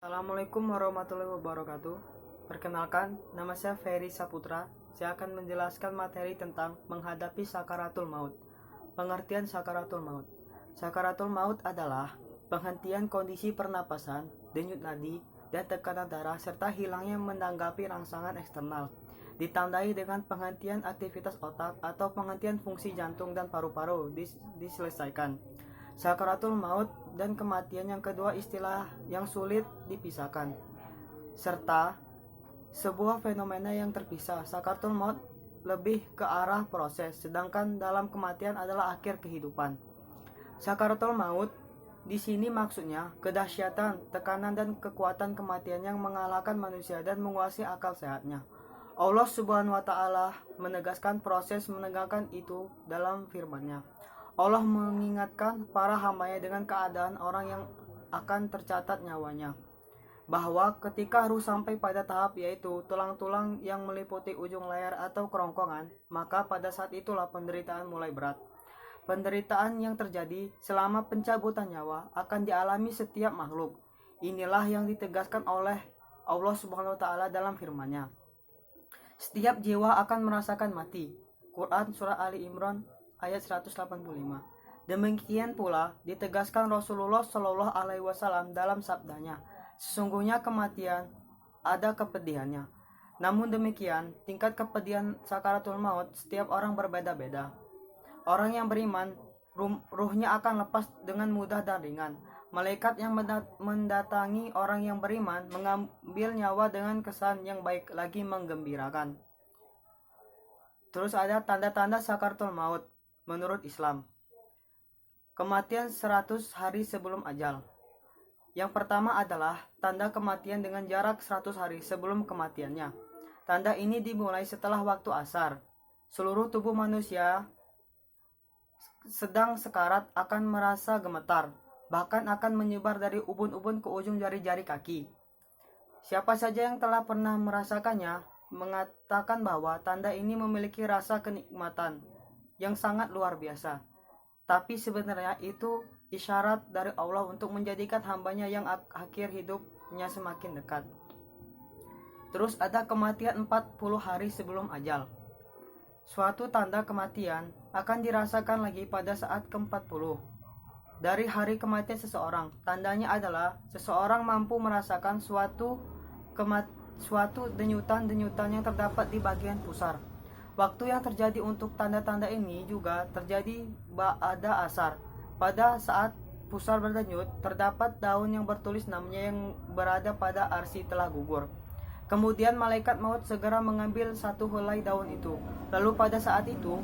Assalamualaikum warahmatullahi wabarakatuh. Perkenalkan, nama saya Ferry Saputra. Saya akan menjelaskan materi tentang menghadapi sakaratul maut. Pengertian sakaratul maut. Sakaratul maut adalah penghentian kondisi pernapasan, denyut nadi, dan tekanan darah serta hilangnya menanggapi rangsangan eksternal. Ditandai dengan penghentian aktivitas otak atau penghentian fungsi jantung dan paru-paru diselesaikan. Sakaratul maut dan kematian yang kedua istilah yang sulit dipisahkan, serta sebuah fenomena yang terpisah. Sakaratul maut lebih ke arah proses, sedangkan dalam kematian adalah akhir kehidupan. Sakaratul maut di sini maksudnya kedahsyatan, tekanan dan kekuatan kematian yang mengalahkan manusia dan menguasai akal sehatnya. Allah Subhanahu wa taala menegaskan proses menegakkan itu dalam firman-Nya. Allah mengingatkan para hambanya dengan keadaan orang yang akan tercatat nyawanya, bahwa ketika ruh sampai pada tahap yaitu tulang-tulang yang meliputi ujung layar atau kerongkongan, maka pada saat itulah penderitaan mulai berat. Penderitaan yang terjadi selama pencabutan nyawa akan dialami setiap makhluk. Inilah yang ditegaskan oleh Allah Subhanahu wa taala dalam firman-Nya. Setiap jiwa akan merasakan mati. Quran Surah Ali Imran ayat 185. Demikian pula ditegaskan Rasulullah Shallallahu Alaihi Wasallam dalam sabdanya, sesungguhnya kematian ada kepedihannya. Namun demikian, tingkat kepedihan sakaratul maut setiap orang berbeda-beda. Orang yang beriman, ruhnya akan lepas dengan mudah dan ringan. Malaikat yang mendatangi orang yang beriman mengambil nyawa dengan kesan yang baik lagi menggembirakan. Terus ada tanda-tanda sakaratul maut menurut Islam. Kematian 100 hari sebelum ajal. Yang pertama adalah tanda kematian dengan jarak 100 hari sebelum kematiannya. Tanda ini dimulai setelah waktu asar. Seluruh tubuh manusia sedang sekarat akan merasa gemetar, bahkan akan menyebar dari ubun-ubun ke ujung jari-jari kaki. Siapa saja yang telah pernah merasakannya mengatakan bahwa tanda ini memiliki rasa kenikmatan yang sangat luar biasa. Tapi sebenarnya itu isyarat dari Allah untuk menjadikan hambanya yang akhir hidupnya semakin dekat. Terus ada kematian 40 hari sebelum ajal. Suatu tanda kematian akan dirasakan lagi pada saat ke-40 dari hari kematian seseorang. Tandanya adalah seseorang mampu merasakan suatu denyutan-denyutan yang terdapat di bagian pusar. Waktu yang terjadi untuk tanda-tanda ini juga terjadi ba'da asar. Pada saat pusar berdenyut, terdapat daun yang bertulis namanya yang berada pada arsy telah gugur. Kemudian malaikat maut segera mengambil satu helai daun itu. Lalu pada saat itu,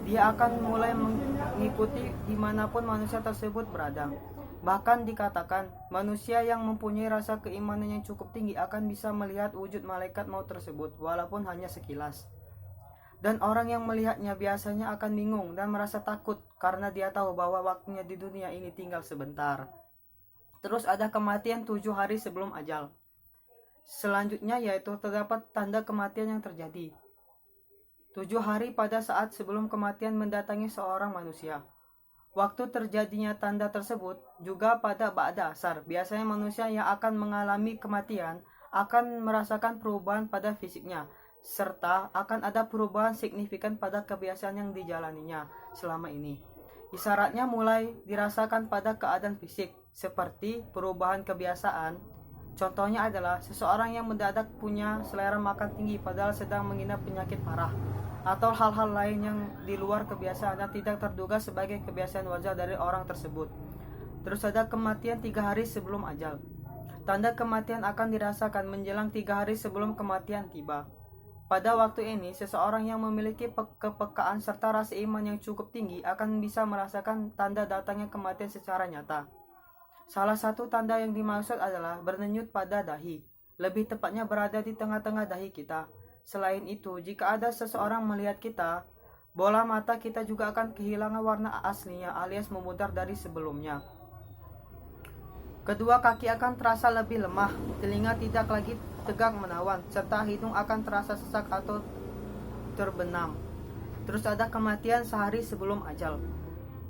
dia akan mulai mengikuti dimanapun manusia tersebut berada. Bahkan dikatakan, manusia yang mempunyai rasa keimanan yang cukup tinggi akan bisa melihat wujud malaikat maut tersebut, walaupun hanya sekilas. Dan orang yang melihatnya biasanya akan bingung dan merasa takut karena dia tahu bahwa waktunya di dunia ini tinggal sebentar. Terus ada kematian 7 hari sebelum ajal. Selanjutnya yaitu terdapat tanda kematian yang terjadi 7 hari pada saat sebelum kematian mendatangi seorang manusia. Waktu terjadinya tanda tersebut juga pada ba'da asar. Biasanya manusia yang akan mengalami kematian akan merasakan perubahan pada fisiknya, serta akan ada perubahan signifikan pada kebiasaan yang dijalaninya selama ini. Isyaratnya mulai dirasakan pada keadaan fisik, seperti perubahan kebiasaan. Contohnya adalah seseorang yang mendadak punya selera makan tinggi padahal sedang mengidap penyakit parah, atau hal-hal lain yang di luar kebiasaan dan tidak terduga sebagai kebiasaan wajar dari orang tersebut. Terus ada kematian 3 hari sebelum ajal. Tanda kematian akan dirasakan menjelang 3 hari sebelum kematian tiba. Pada waktu ini, seseorang yang memiliki kepekaan serta rasa iman yang cukup tinggi akan bisa merasakan tanda datangnya kematian secara nyata. Salah satu tanda yang dimaksud adalah berdenyut pada dahi, lebih tepatnya berada di tengah-tengah dahi kita. Selain itu, jika ada seseorang melihat kita, bola mata kita juga akan kehilangan warna aslinya alias memudar dari sebelumnya. Kedua kaki akan terasa lebih lemah, telinga tidak lagi tegak menawan, serta hidung akan terasa sesak atau terbenam. Terus ada kematian sehari sebelum ajal.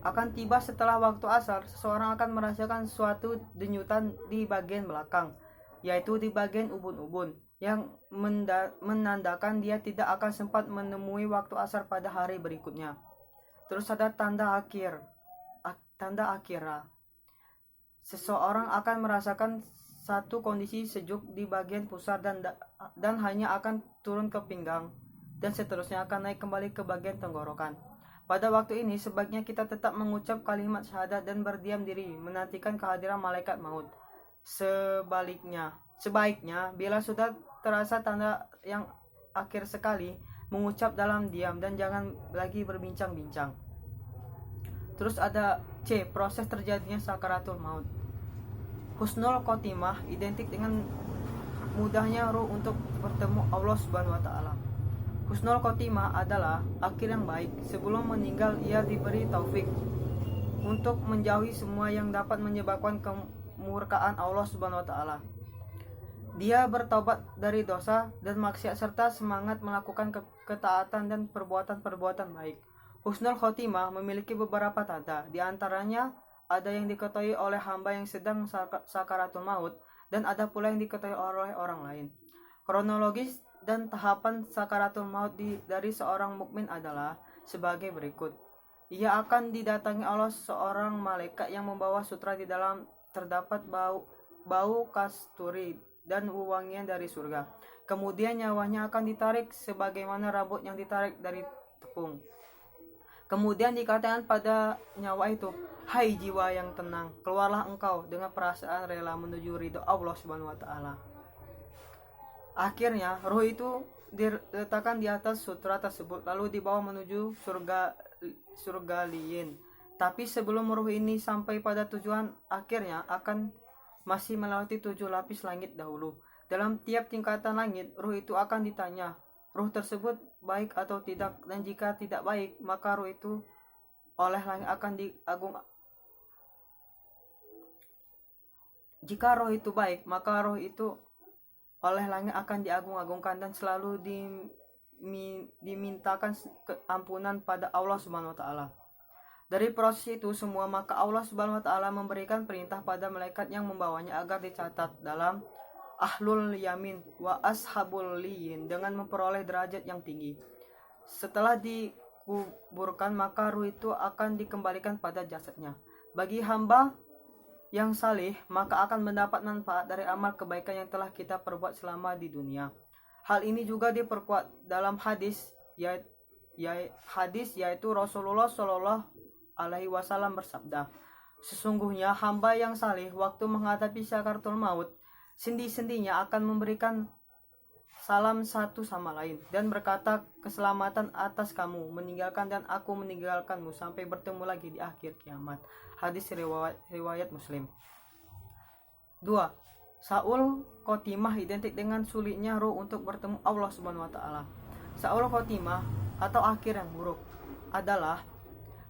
Akan tiba setelah waktu asar, seseorang akan merasakan suatu denyutan di bagian belakang. yaitu di bagian ubun-ubun, yang menandakan dia tidak akan sempat menemui waktu asar pada hari berikutnya. Terus ada tanda akhirah. Seseorang akan merasakan satu kondisi sejuk di bagian pusar dan hanya akan turun ke pinggang, dan seterusnya akan naik kembali ke bagian tenggorokan. Pada waktu ini sebaiknya kita tetap mengucap kalimat syahadat dan berdiam diri menantikan kehadiran malaikat maut. Sebaiknya bila sudah terasa tanda yang akhir sekali, mengucap dalam diam dan jangan lagi berbincang-bincang. Terus ada C, proses terjadinya sakaratul maut. Husnul khotimah identik dengan mudahnya ruh untuk bertemu Allah Subhanahu wa taala. Husnul khotimah adalah akhir yang baik. Sebelum meninggal ia diberi taufik untuk menjauhi semua yang dapat menyebabkan kemurkaan Allah Subhanahu wa taala. Dia bertobat dari dosa dan maksiat serta semangat melakukan ketaatan dan perbuatan-perbuatan baik. Husnul khotimah memiliki beberapa tanda, di antaranya ada yang diketahui oleh hamba yang sedang sakaratul maut, dan ada pula yang diketahui oleh orang lain. Kronologis dan tahapan sakaratul maut dari seorang mukmin adalah sebagai berikut. Ia akan didatangi oleh seorang malaikat yang membawa sutra di dalam terdapat bau kasturi dan wewangian dari surga. Kemudian nyawanya akan ditarik sebagaimana rambut yang ditarik dari tepung. Kemudian dikatakan pada nyawa itu, "Hai jiwa yang tenang, keluarlah engkau dengan perasaan rela menuju ridho Allah Subhanahu wa taala." Akhirnya roh itu diletakkan di atas sutra tersebut lalu dibawa menuju surga liyin. Tapi sebelum roh ini sampai pada tujuan akhirnya akan masih melewati 7 lapis langit dahulu. Dalam tiap tingkatan langit, roh itu akan ditanya roh tersebut baik atau tidak, dan jika tidak baik maka roh itu oleh langit akan jika roh itu baik maka roh itu oleh langit akan diagung-agungkan dan selalu dimintakan keampunan pada Allah Subhanahu wa taala. Dari proses itu semua maka Allah Subhanahu wa taala memberikan perintah pada malaikat yang membawanya agar dicatat dalam Ahlul Yamin wa Ashabul Liyin dengan memperoleh derajat yang tinggi. Setelah dikuburkan maka ruh itu akan dikembalikan pada jasadnya. Bagi hamba yang saleh maka akan mendapat manfaat dari amal kebaikan yang telah kita perbuat selama di dunia. Hal ini juga diperkuat dalam hadis yaitu Rasulullah Shallallahu Alaihi Wasallam bersabda, "Sesungguhnya hamba yang saleh waktu menghadapi sakaratul maut sendi-sendinya akan memberikan salam satu sama lain dan berkata, keselamatan atas kamu meninggalkan dan aku meninggalkanmu sampai bertemu lagi di akhir kiamat." Hadis riwayat Muslim. 2. Saul khotimah identik dengan sulitnya ruh untuk bertemu Allah Subhanahu wa taala. Saul khotimah atau akhir yang buruk adalah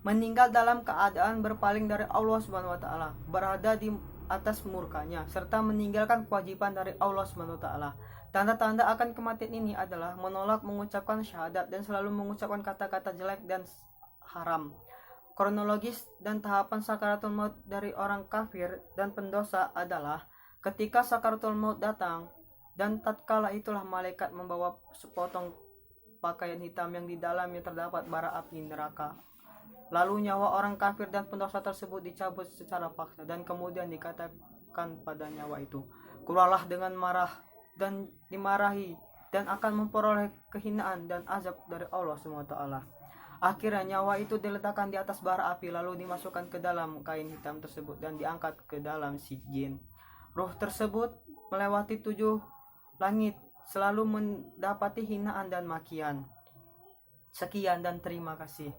meninggal dalam keadaan berpaling dari Allah Subhanahu wa taala, berada di atas murkanya, serta meninggalkan kewajiban dari Allah Subhanahu wa taala. Tanda-tanda akan kematian ini adalah menolak mengucapkan syahadat dan selalu mengucapkan kata-kata jelek dan haram. Kronologis dan tahapan sakaratul maut dari orang kafir dan pendosa adalah ketika sakaratul maut datang, dan tatkala itulah malaikat membawa sepotong pakaian hitam yang di dalamnya terdapat bara api neraka. Lalu nyawa orang kafir dan pendosa tersebut dicabut secara paksa dan kemudian dikatakan pada nyawa itu, "Keluarlah dengan marah dan dimarahi dan akan memperoleh kehinaan dan azab dari Allah SWT." Akhirnya nyawa itu diletakkan di atas bara api lalu dimasukkan ke dalam kain hitam tersebut dan diangkat ke dalam sijin. Ruh tersebut melewati 7 langit selalu mendapati hinaan dan makian. Sekian dan terima kasih.